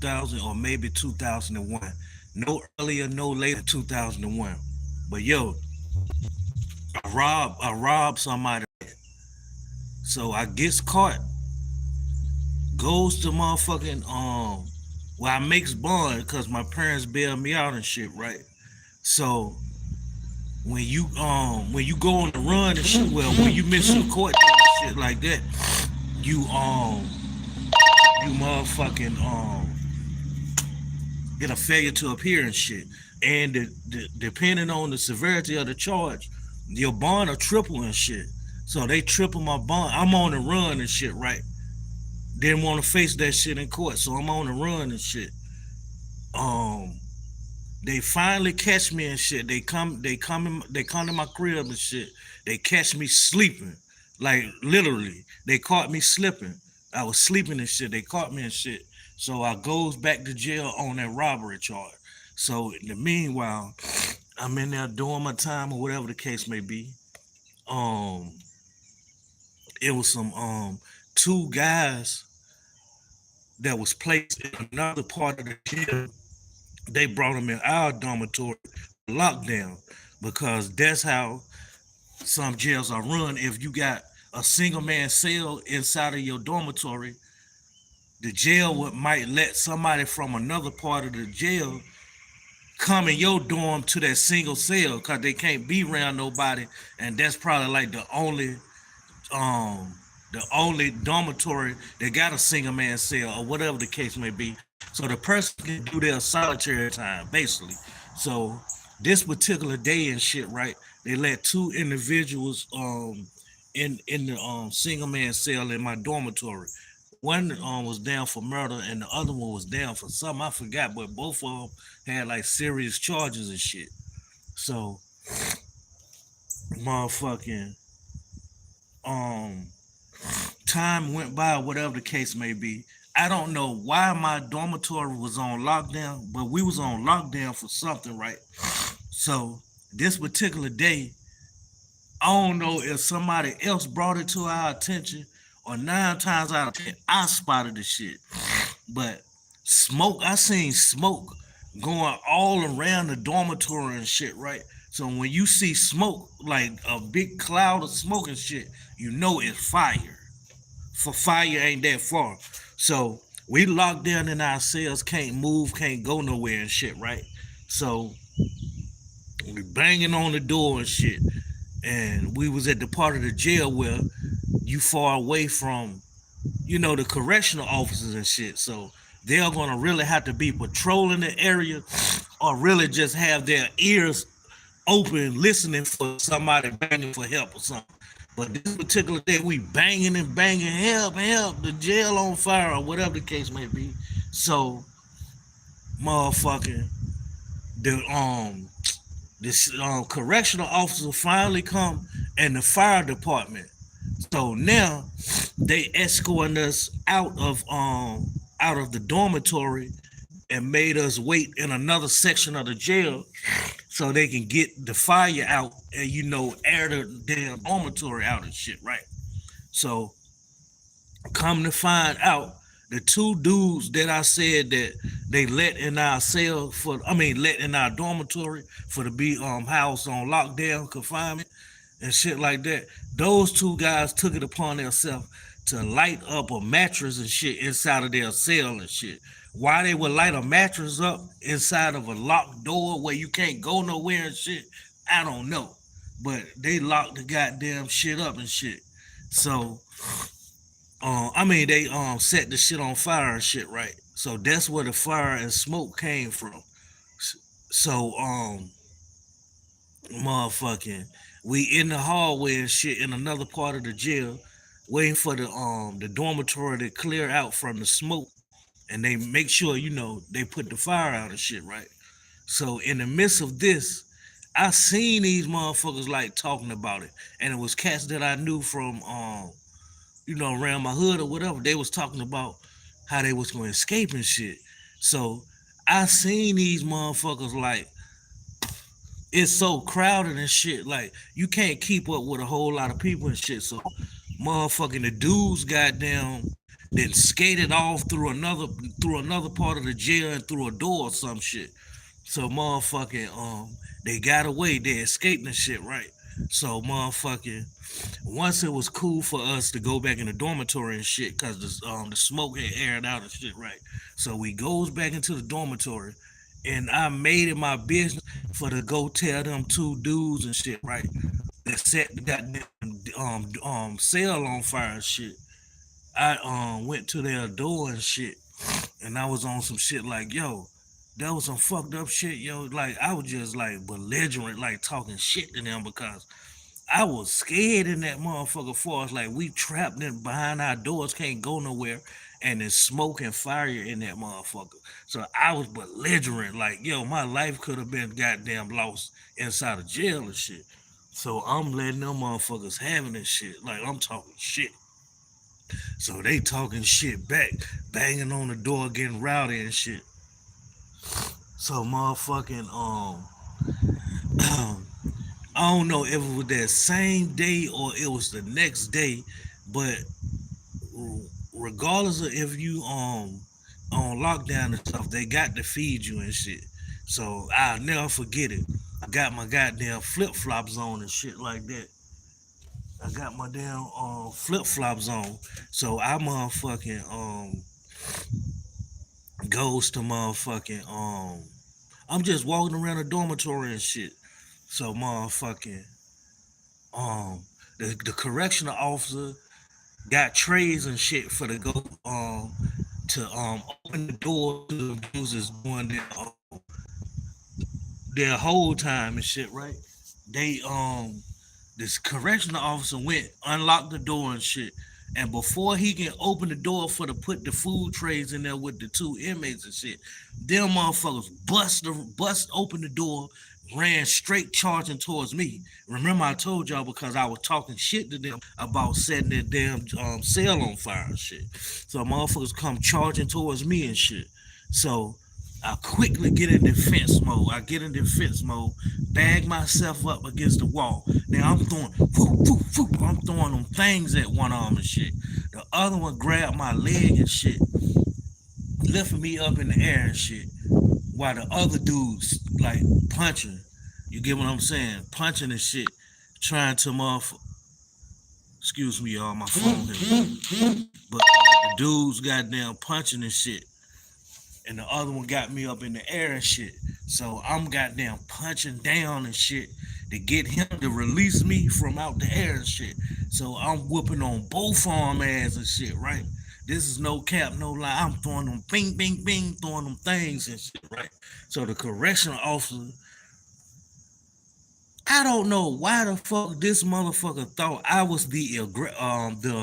2000 or maybe 2001. No earlier, no later 2001. But yo, I robbed somebody. So I gets caught, goes to motherfucking well, I makes bond because my parents bailed me out and shit, right? So when you go on the run and shit, well, when you miss your court date and shit like that, you you motherfucking get a failure to appear and shit. And depending on the severity of the charge, your bond will triple and shit. So they triple my bond. I'm on the run and shit, right? Didn't want to face that shit in court, so I'm on the run and shit. Um, they finally catch me and shit. They come to my crib and shit. They catch me sleeping, like literally. They caught me slipping. I was sleeping and shit. They caught me and shit. So I goes back to jail on that robbery charge. So in the meanwhile, I'm in there doing my time or whatever the case may be. Um, it was some two guys that was placed in another part of the jail. They brought them in our dormitory lockdown because that's how some jails are run. If you got a single man cell inside of your dormitory, the jail might let somebody from another part of the jail come in your dorm to that single cell because they can't be around nobody, and that's probably like um the only dormitory that got a single man cell or whatever the case may be. So the person can do their solitary time basically. So this particular day and shit, right? They let two individuals in the single man cell in my dormitory. One was down for murder and the other one was down for something I forgot, but both of them had like serious charges and shit. So motherfucking um time went by, whatever the case may be. I don't know why my dormitory was on lockdown, but we was on lockdown for something, right? So this particular day, I don't know if somebody else brought it to our attention or 9 times out of 10, I spotted the shit. But smoke, I seen smoke going all around the dormitory and shit, right? So when you see smoke, like a big cloud of smoke and shit, you know it's fire. For fire ain't that far. So we locked down in our cells, can't move, can't go nowhere and shit, right? So we banging on the door and shit. And we was at the part of the jail where you far away from, the correctional officers and shit. So they're gonna really have to be patrolling the area or really just have their ears open listening for somebody banging for help or something. But this particular day we banging and banging, help, help, the jail on fire or whatever the case may be. So motherfucking the this correctional officer finally come and the fire department. So now they escorting us out of the dormitory and made us wait in another section of the jail so they can get the fire out and air the damn dormitory out and shit, right? So come to find out, the two dudes that I said that they let in our cell let in our dormitory for to be housed on lockdown confinement and shit like that. Those two guys took it upon themselves to light up a mattress and shit inside of their cell and shit. Why they would light a mattress up inside of a locked door where you can't go nowhere and shit, I don't know. But they locked the goddamn shit up and shit. So they set the shit on fire and shit, right? So that's where the fire and smoke came from. So motherfucking, we in the hallway and shit in another part of the jail, waiting for the dormitory to clear out from the smoke, and they make sure they put the fire out and shit, right? So in the midst of this, I seen these motherfuckers like talking about it, and it was cats that I knew from around my hood or whatever. They was talking about how they was going to escape and shit. So I seen these motherfuckers like it's so crowded and shit. Like you can't keep up with a whole lot of people and shit. So motherfucking the dudes goddamn then skated off through another part of the jail and through a door or some shit. So motherfucking they got away, they escaped and shit, right? So motherfucking once it was cool for us to go back in the dormitory and shit, cause the smoke had aired out and shit, right? So we goes back into the dormitory, and I made it my business for to go tell them two dudes and shit, right? That set the goddamn cell on fire and shit. I went to their door and shit, and I was on some shit like, yo, that was some fucked up shit, yo. Like I was just like belligerent, like talking shit to them because I was scared in that motherfucker for us. Like we trapped in behind our doors, can't go nowhere, and there's smoke and fire in that motherfucker. So I was belligerent, like yo, my life could have been goddamn lost inside of jail and shit. So I'm letting them motherfuckers having this shit. Like I'm talking shit. So they talking shit back, banging on the door, getting rowdy and shit. So motherfucking I don't know if it was that same day or it was the next day, but regardless of if you on lockdown and stuff, they got to feed you and shit. So I'll never forget it. I got my goddamn flip flops on and shit like that. I got my damn flip flops on. So I motherfucking goes to motherfucking I'm just walking around the dormitory and shit. So motherfucking um the correctional officer got trays and shit for the go to open the door to the dudes that's doing their whole time and shit, right? They this correctional officer went, unlocked the door and shit. And before he can open the door for to put the food trays in there with the two inmates and shit, them motherfuckers bust open the door, ran straight charging towards me. Remember I told y'all because I was talking shit to them about setting their damn cell on fire and shit. So motherfuckers come charging towards me and shit. So I quickly get in defense mode. I get in defense mode, bag myself up against the wall. Now I'm throwing, whoop, whoop, whoop, I'm throwing them things at one arm and shit. The other one grabbed my leg and shit, lifting me up in the air and shit, while the other dudes like punching. You get what I'm saying? Punching and shit, trying to motherfucker. Excuse me, y'all, my phone here. But the dudes goddamn punching and shit, and the other one got me up in the air and shit. So I'm goddamn punching down and shit to get him to release me from out the air and shit. So I'm whooping on both arm ass and shit, right? This is no cap, no lie. I'm throwing them bing, bing, bing, throwing them things and shit, right? So the correctional officer, I don't know why the fuck this motherfucker thought I was the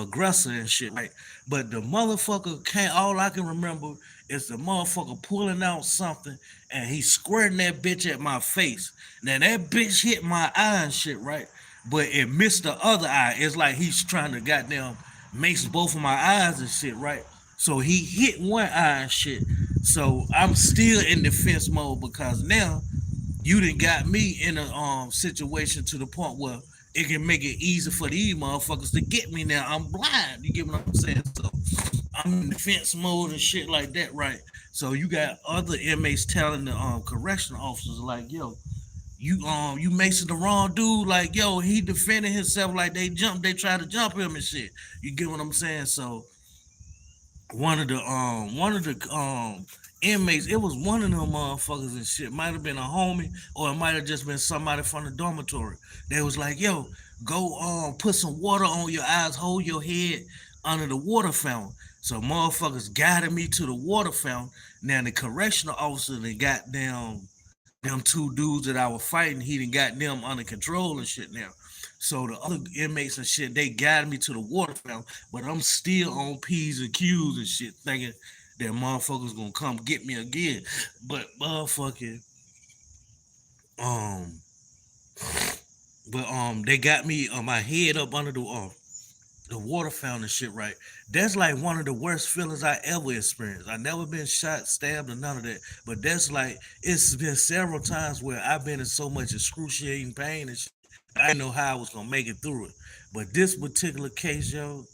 aggressor and shit, right? But the motherfucker can't. All I can remember is the motherfucker pulling out something and he squirting that bitch at my face. Now that bitch hit my eye and shit, right? But it missed the other eye. It's like he's trying to goddamn mace both of my eyes and shit, right? So he hit one eye and shit. So I'm still in defense mode because now you done got me in a situation to the point where it can make it easy for these motherfuckers to get me now. I'm blind. You get what I'm saying? So I'm in defense mode and shit like that, right? So you got other inmates telling the correctional officers like, yo, you macing the wrong dude, like, yo, he defending himself like they try to jump him and shit. You get what I'm saying? So one of the inmates, it was one of them motherfuckers and shit. Might have been a homie or it might have just been somebody from the dormitory. They was like, yo, go put some water on your eyes, hold your head under the water fountain. So motherfuckers guided me to the water fountain. Now the correctional officer they got down them two dudes that I was fighting, he done got them under control and shit now. So the other inmates and shit, they guided me to the water fountain, but I'm still on P's and Q's and shit, thinking that motherfuckers gonna come get me again. But motherfucking um they got me on my head up under the water fountain and shit, right? That's like one of the worst feelings I ever experienced. I never been shot, stabbed, or none of that. But that's like it's been several times where I've been in so much excruciating pain and shit, I didn't know how I was gonna make it through it. But this particular case, yo,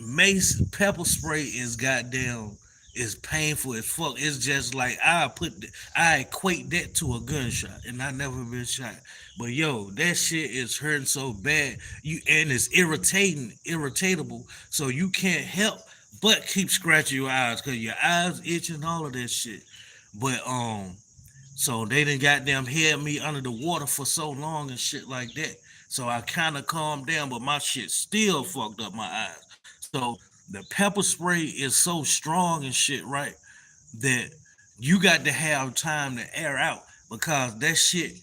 mace pepper spray is goddamn is painful as fuck. It's just like I equate that to a gunshot, and I never been shot. But yo, that shit is hurting so bad. And it's irritatable. So you can't help but keep scratching your eyes because your eyes itching, all of that shit. But so they done goddamn held me under the water for so long and shit like that. So I kind of calmed down, but my shit still fucked up my eyes. So the pepper spray is so strong and shit, right? That you got to have time to air out because that shit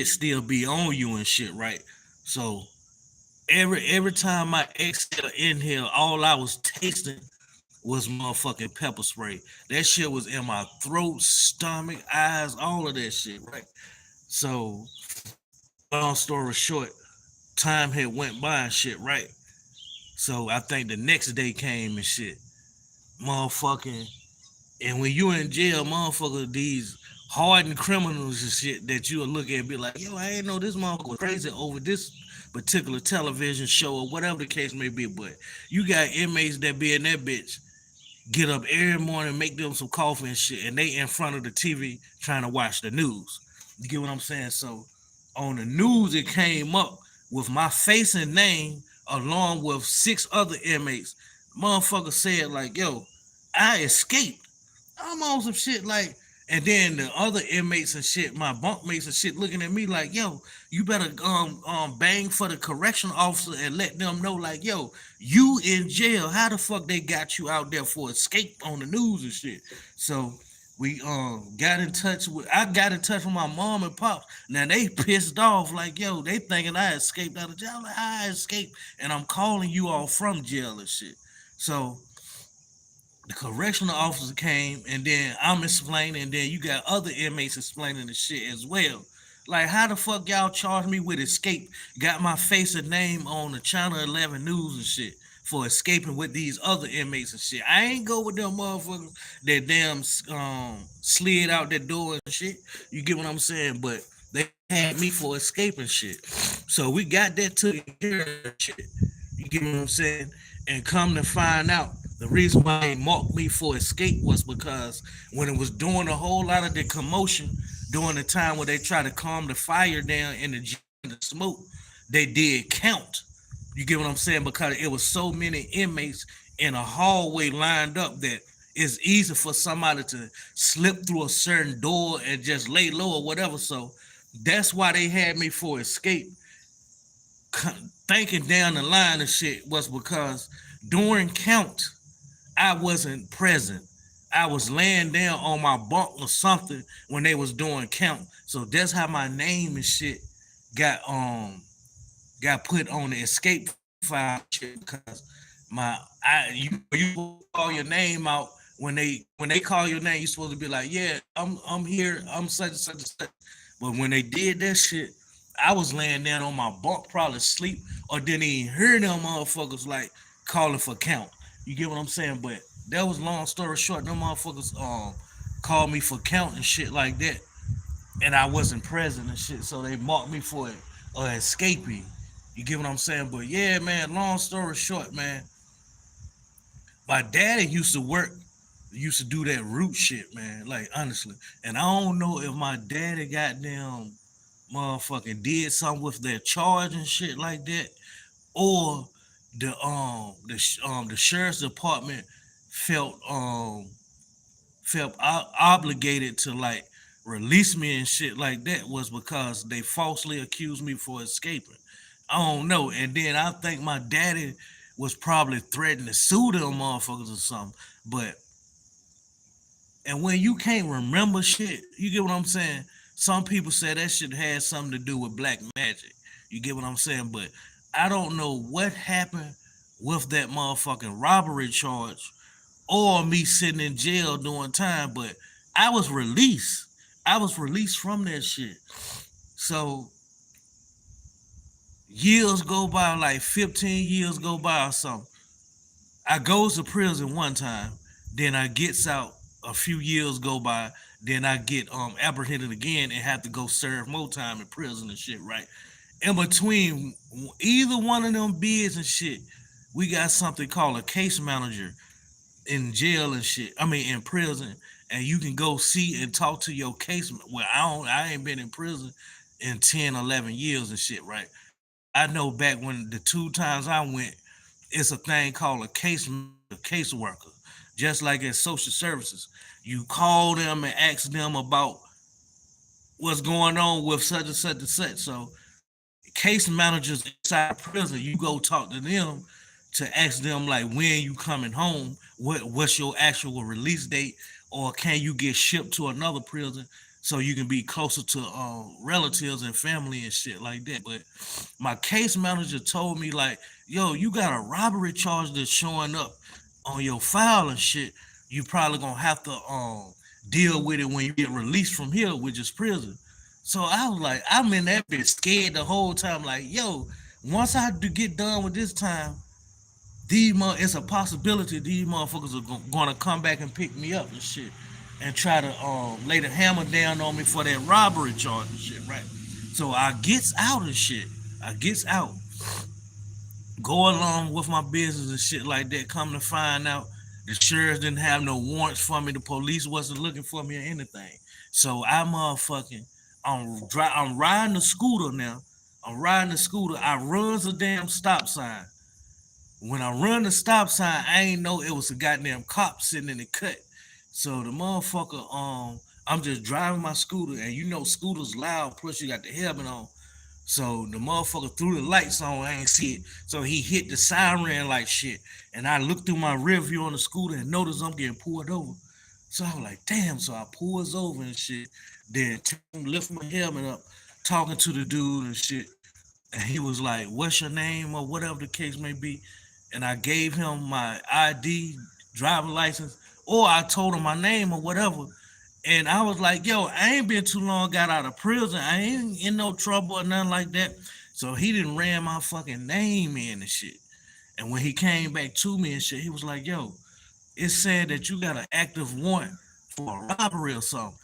still be on you and shit, right? So every time I exhale, inhale, all I was tasting was motherfucking pepper spray. That shit was in my throat, stomach, eyes, all of that shit, right? So, long story short, time had went by and shit, right? So I think the next day came and shit. Motherfucking and when you in jail, motherfucker, these hardened criminals and shit that you'll look at and be like, yo, I ain't know this motherfucker was crazy over this particular television show or whatever the case may be. But you got inmates that be in that bitch get up every morning, make them some coffee and shit, and they in front of the TV trying to watch the news. You get what I'm saying? So on the news, it came up with my face and name along with six other inmates. Motherfucker said like, "Yo, I escaped." I'm on some shit like, and then the other inmates and shit, my bunkmates and shit, looking at me like, "Yo, you better bang for the correctional officer and let them know like, yo, you in jail. How the fuck they got you out there for escape on the news and shit?" So we got in touch with I got in touch with my mom and pops. Now they pissed off like, yo, they thinking I escaped out of jail. Like, I escaped and I'm calling you all from jail and shit. So the correctional officer came and then I'm explaining, and then you got other inmates explaining the shit as well. Like, how the fuck y'all charge me with escape? Got my face and name on the Channel 11 news and shit for escaping with these other inmates and shit. I ain't go with them motherfuckers that damn slid out that door and shit. You get what I'm saying? But they had me for escaping shit. So we got that to the shit. You get what I'm saying? And come to find out, the reason why they marked me for escape was because when it was doing a whole lot of the commotion during the time where they tried to calm the fire down in the smoke, they did count. You get what I'm saying? Because it was so many inmates in a hallway lined up that it's easy for somebody to slip through a certain door and just lay low or whatever. So that's why they had me for escape. Thinking down the line of shit was because during count, I wasn't present. I was laying down on my bunk or something when they was doing count. So that's how my name and shit got got put on the escape file shit because you call your name out when they call your name, you're supposed to be like, yeah, I'm here, I'm such and such and such. But when they did that shit, I was laying down on my bunk, probably asleep, or didn't even hear them motherfuckers like calling for count. You get what I'm saying? But that was long story short. Them motherfuckers called me for count and shit like that, and I wasn't present and shit. So they marked me for it escaping. You get what I'm saying? But yeah, man. Long story short, man. My daddy used to do that root shit, man. Like honestly, and I don't know if my daddy goddamn motherfucking did something with their charge and shit like that, or the sheriff's department felt obligated to like release me and shit like that was because they falsely accused me for escaping. I don't know. And then I think my daddy was probably threatening to sue them motherfuckers or something. But and when you can't remember shit, you get what I'm saying? Some people say that shit had something to do with black magic. You get what I'm saying? But I don't know what happened with that motherfucking robbery charge or me sitting in jail doing time, but I was released. I was released from that shit. So years go by, like 15 years go by or something. I goes to prison one time, then I gets out. A few years go by, then I get apprehended again and have to go serve more time in prison and shit, right? in between either one of them bids and shit, we got something called a case manager in jail and shit. I mean, in prison, and you can go see and talk to your case. Well, I ain't been in prison in 10, 11 years and shit, right? But I know back when the two times I went, it's a thing called a caseworker, just like at social services. You call them and ask them about what's going on with such and such and such. So case managers inside prison, you go talk to them to ask them like when you coming home, what's your actual release date, or can you get shipped to another prison so you can be closer to relatives and family and shit like that. But my case manager told me like, yo, you got a robbery charge that's showing up on your file and shit. You probably gonna have to deal with it when you get released from here, which is prison. So I was like, I'm in that bitch scared the whole time. Like, yo, once I do get done with this time, it's a possibility these motherfuckers are gonna come back and pick me up and shit, and try to lay the hammer down on me for that robbery charge and shit, right? So I gets out and shit. I gets out, go along with my business and shit like that. Come to find out, the sheriff didn't have no warrants for me. The police wasn't looking for me or anything. So I motherfucking, I'm riding the scooter now. I'm riding the scooter. I runs a damn stop sign. When I run the stop sign, I ain't know it was a goddamn cop sitting in the cut. So the motherfucker, I'm just driving my scooter, and you know scooters loud. Plus you got the helmet on. So the motherfucker threw the lights on, I ain't see it. So he hit the siren like shit. And I looked through my rear view on the scooter and noticed I'm getting pulled over. So I was like, damn. So I pulls over and shit. Then lift my helmet up, talking to the dude and shit. And he was like, what's your name or whatever the case may be. And I gave him my ID, driver license, or I told him my name or whatever. And I was like, yo, I ain't been too long, got out of prison. I ain't in no trouble or nothing like that. So he didn't ran my fucking name in and shit. And when he came back to me and shit, he was like, yo, it said that you got an active warrant for a robbery or something.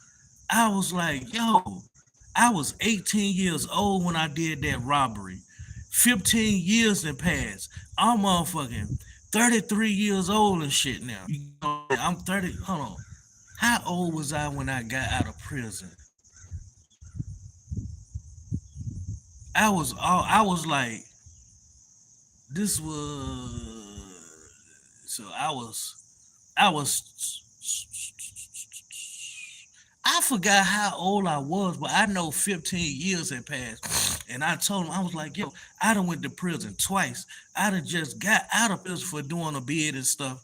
I was like, yo, I was 18 years old when I did that robbery. 15 years had passed. I'm motherfucking 33 years old and shit now. You know, I'm 30. Hold on. How old was I when I got out of prison? I was like, this was so I was I forgot how old I was, but I know 15 years had passed. And I told him, I was like, yo, I done went to prison twice. I done just got out of prison for doing a bid and stuff.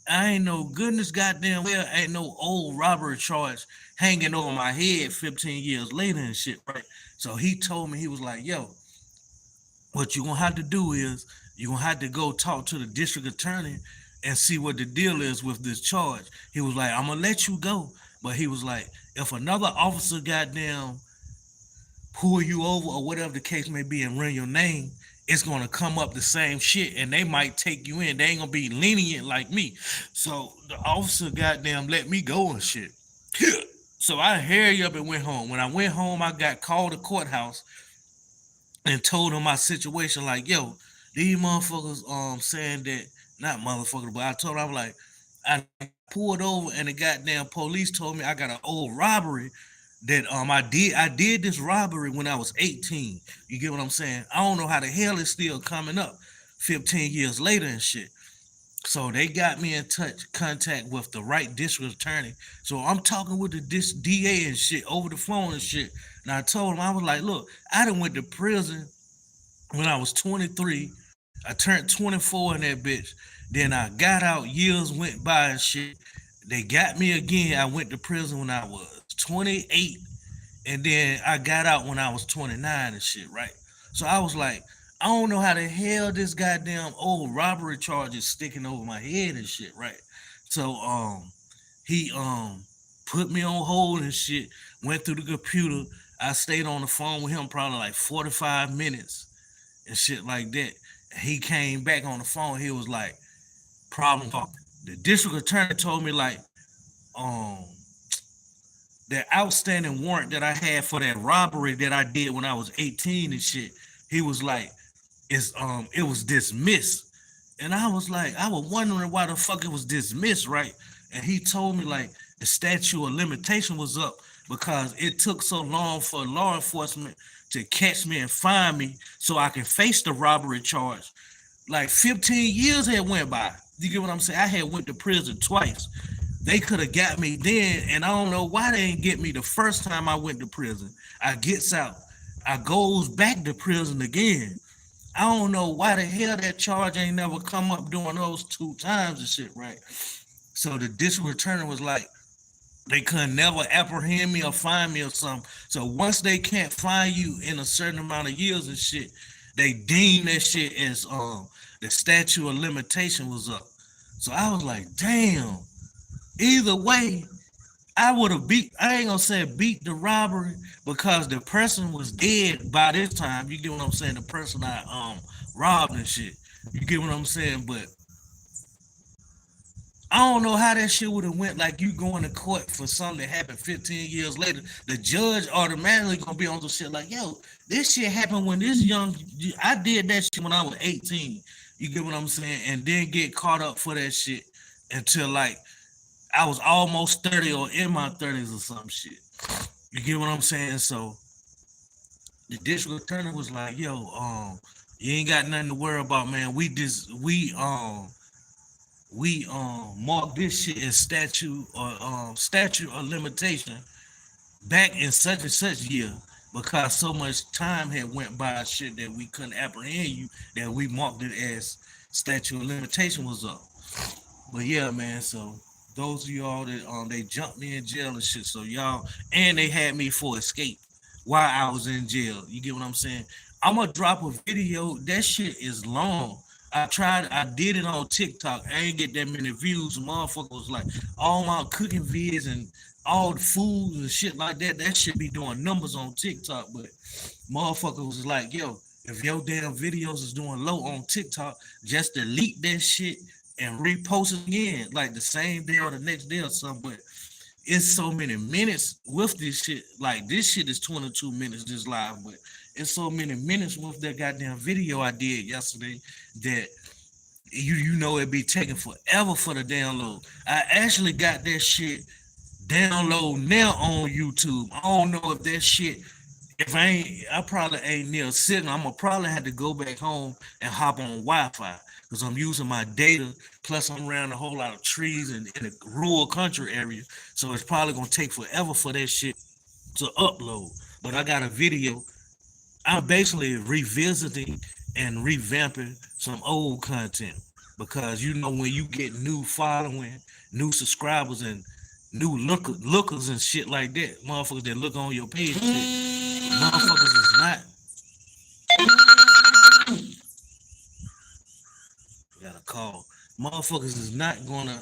I ain't no goodness goddamn well, ain't no old robbery charge hanging over my head 15 years later and shit, right? So he told me, he was like, yo, what you're gonna have to do is you're gonna have to go talk to the district attorney and see what the deal is with this charge. He was like, I'm gonna let you go, but he was like, if another officer goddamn pull you over or whatever the case may be and run your name, it's gonna come up the same shit and they might take you in. They ain't gonna be lenient like me. So the officer goddamn let me go and shit. So I hurried up and went home. When I went home, I got called to courthouse and told him my situation. Like, yo, these motherfuckers saying that, not motherfuckers, but I told him, I'm like, I pulled over and the goddamn police told me I got an old robbery that I did this robbery when I was 18. You get what I'm saying? I don't know how the hell it's still coming up 15 years later and shit. So they got me in contact with the right district attorney. So I'm talking with the DA and shit over the phone and shit. And I told him, I was like, look, I done went to prison when I was 23. I turned 24 in that bitch. Then I got out, years went by and shit. They got me again. I went to prison when I was 28. And then I got out when I was 29 and shit, right? So I was like, I don't know how the hell this goddamn old robbery charge is sticking over my head and shit, right? So he put me on hold and shit, went through the computer. I stayed on the phone with him probably like 45 minutes and shit like that. He came back on the phone. He was like, problem solved. The district attorney told me like, um, the outstanding warrant that I had for that robbery that I did when I was 18 and shit. he was like, it was dismissed. And I was like, I was wondering why the fuck it was dismissed, right? And he told me like the statute of limitation was up because it took so long for law enforcement to catch me and find me so I can face the robbery charge. Like 15 years had went by. You get what I'm saying? I had went to prison twice. They could have got me then, and I don't know why they didn't get me the first time I went to prison. I gets out. I goes back to prison again. I don't know why the hell that charge ain't never come up during those 2 times and shit, right? So the district attorney was like, they could never apprehend me or find me or something. So once they can't find you in a certain amount of years and shit, they deem that shit as the statute of limitation was up. So I was like, damn. Either way, I would have beat, I ain't gonna say beat the robbery because the person was dead by this time. You get what I'm saying? The person I robbed and shit. You get what I'm saying? But I don't know how that shit would have went. Like you going to court for something that happened 15 years later. The judge automatically gonna be on some shit like, yo, this shit happened when this young. I did that shit when I was 18. You get what I'm saying? And then get caught up for that shit until like I was almost 30 or in my 30s or some shit. You get what I'm saying? So the district attorney was like, yo, you ain't got nothing to worry about, man. We marked this shit as statute of limitation back in such and such year because so much time had went by shit that we couldn't apprehend you that we marked it as statute of limitation was up. But yeah, man, so those of y'all that they jumped me in jail and shit. So y'all, and they had me for escape while I was in jail. You get what I'm saying? I'm gonna drop a video. That shit is long. I did it on TikTok. I ain't get that many views. Motherfucker was like all my cooking vids and all the food and shit like that. That shit be doing numbers on TikTok. But motherfucker was like, yo, if your damn videos is doing low on TikTok, just delete that shit and repost it again, like the same day or the next day or something. But it's so many minutes with this shit. Like this shit is 22 minutes this live, but it's so many minutes with that goddamn video I did yesterday that you know it be taking forever for the download. I actually got that shit download now on YouTube. I don't know if that shit, if I probably ain't near a signal. I'm gonna probably have to go back home and hop on Wi-Fi because I'm using my data. Plus, I'm around a whole lot of trees in a rural country area, so it's probably gonna take forever for that shit to upload. But I got a video. I'm basically revisiting and revamping some old content because you know when you get new following, new subscribers, and new lookers and shit like that, motherfuckers that look on your page, motherfuckers is not. Got a call. Motherfuckers is not gonna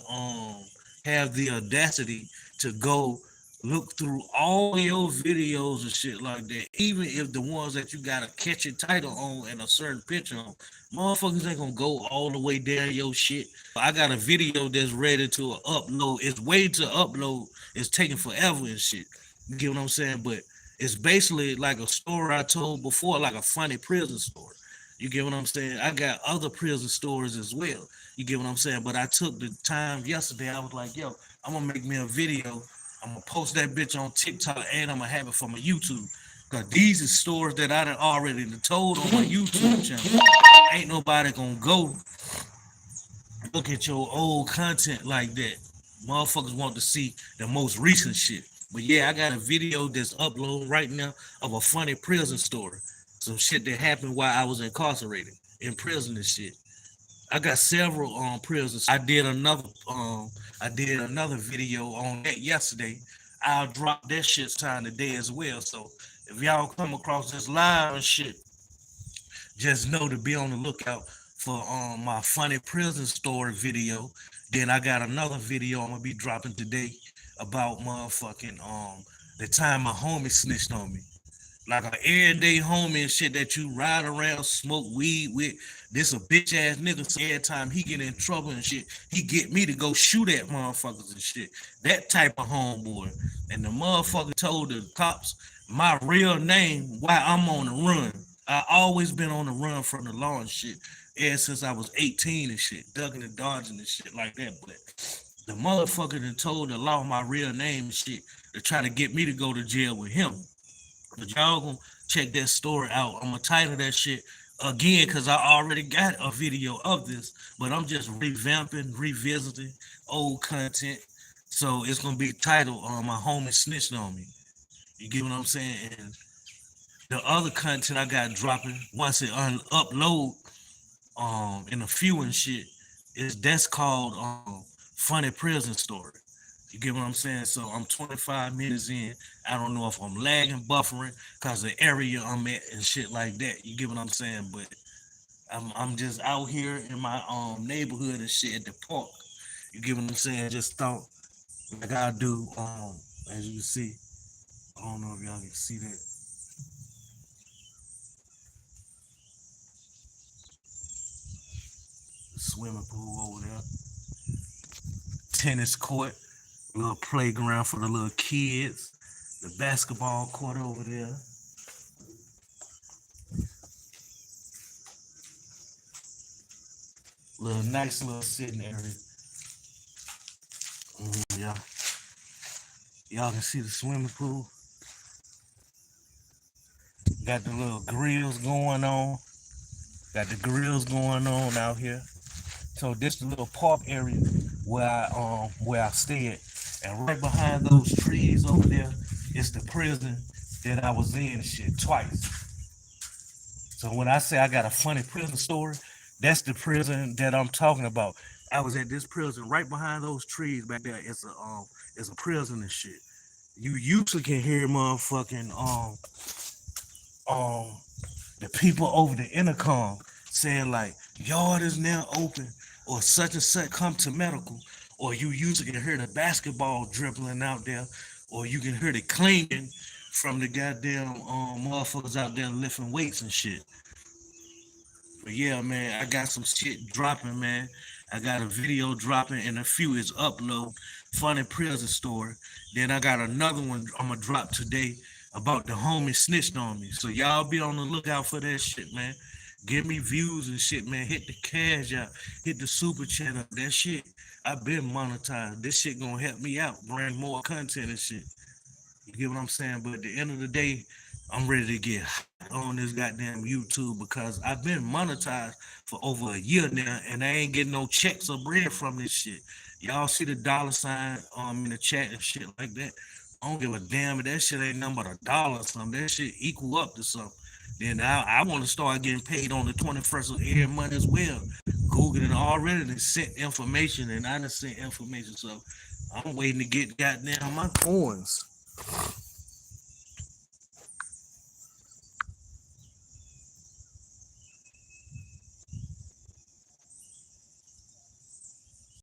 have the audacity to go look through all your videos and shit like that, even if the ones that you got a catchy title on and a certain picture on, motherfuckers ain't gonna go all the way down your shit. I got a video that's ready to upload. It's waiting to upload. It's taking forever and shit. You get what I'm saying? But it's basically like a story I told before, like a funny prison story. You get what I'm saying? I got other prison stories as well. You get what I'm saying? But I took the time yesterday. I was like, yo, I'm gonna make me a video. I'm gonna post that bitch on TikTok and I'm gonna have it for my YouTube. Cause these are stories that I done already told on my YouTube channel. Ain't nobody gonna go look at your old content like that. Motherfuckers want to see the most recent shit. But yeah, I got a video that's uploading right now of a funny prison story. Some shit that happened while I was incarcerated in prison and shit. I got several prisons. I did another video on that yesterday. I'll drop that shit time today as well. So if y'all come across this live and shit, just know to be on the lookout for my funny prison story video. Then I got another video I'm gonna be dropping today about motherfucking the time my homie snitched on me. Like an everyday homie and shit that you ride around, smoke weed with. This a bitch ass nigga. So every time he get in trouble and shit, he get me to go shoot at motherfuckers and shit. That type of homeboy. And the motherfucker told the cops my real name while I'm on the run. I always been on the run from the law and shit. Ever since I was 18 and shit, ducking and dodging and shit like that. But the motherfucker that told the law my real name and shit to try to get me to go to jail with him. But y'all gonna check that story out. I'm gonna title that shit again because I already got a video of this, but I'm just revamping, revisiting old content. So it's gonna be titled "My Homie Snitched on Me." You get what I'm saying? And the other content I got dropping once it upload in a few and shit is that's called Funny Prison Story. You get what I'm saying? So I'm 25 minutes in. I don't know if I'm lagging, buffering, cause the area I'm at and shit like that. You get what I'm saying? But I'm just out here in my neighborhood and shit at the park. You get what I'm saying? Just thought like I do as you can see. I don't know if y'all can see that. Swimming pool over there. Tennis court, little playground for the little kids. The basketball court over there. Little nice little sitting area. Yeah. Y'all can see the swimming pool. Got the little grills going on. Got the grills going on out here. So this the little park area where I stay at. And right behind those trees over there is the prison that I was in and shit twice. So when I say I got a funny prison story, that's the prison that I'm talking about. I was at this prison right behind those trees back there. It's a prison and shit. You usually can hear motherfucking um the people over the intercom saying like yard is now open or such and such come to medical, or you usually can hear the basketball dribbling out there, or you can hear the clanging from the goddamn motherfuckers out there lifting weights and shit. But yeah, man, I got some shit dropping, man. I got a video dropping and a few is upload. Funny prison story. Then I got another one I'm gonna drop today about the homie snitched on me. So y'all be on the lookout for that shit, man. Give me views and shit, man. Hit the cash out. Hit the super chat up. That shit, I've been monetized. This shit gonna help me out, bring more content and shit. You get what I'm saying? But at the end of the day, I'm ready to get on this goddamn YouTube because I've been monetized for over a year now and I ain't getting no checks or bread from this shit. Y'all see the dollar sign in the chat and shit like that. I don't give a damn if that shit ain't nothing but a dollar or something. That shit equal up to something. Then I want to start getting paid on the 21st of every month as well. Google it already and sent information and I done sent information. So I'm waiting to get goddamn my coins.